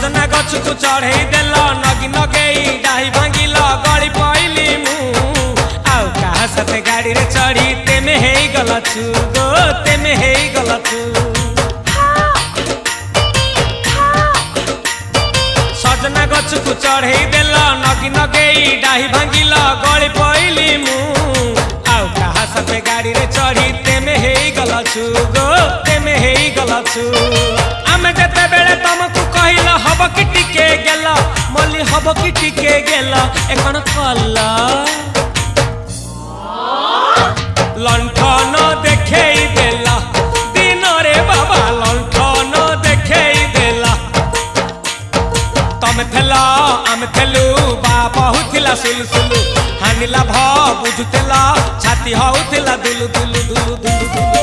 सजना गछ को चढ़े देल नगी नगेई डाही भांगिल गली पइली मु आउ कहा साथे गाड़ी रे चढ़ी तेमे हे गलछु गो तेमे हे गलछु सजना गछ को चढ़े देल नगी नगेई डाही भांगिल गली पइली मु आउ कहा साथे गाड़ी रे चढ़ी तेमे हे गलछु गो तेमे हे गलछु आमे जते बेले तुमको कहिल हब कि टिके गेल मल्ली हब कि टिके गेल एकन कल लंठन देखेई देला दिन रे बाबा लंठन देखेई देला तमे थेला आमे थेलु बाबा हुथिला सुलु हानिला भ बुझुतेला छाती हउथिला दुलु दुलु दुलु दुलु दुलु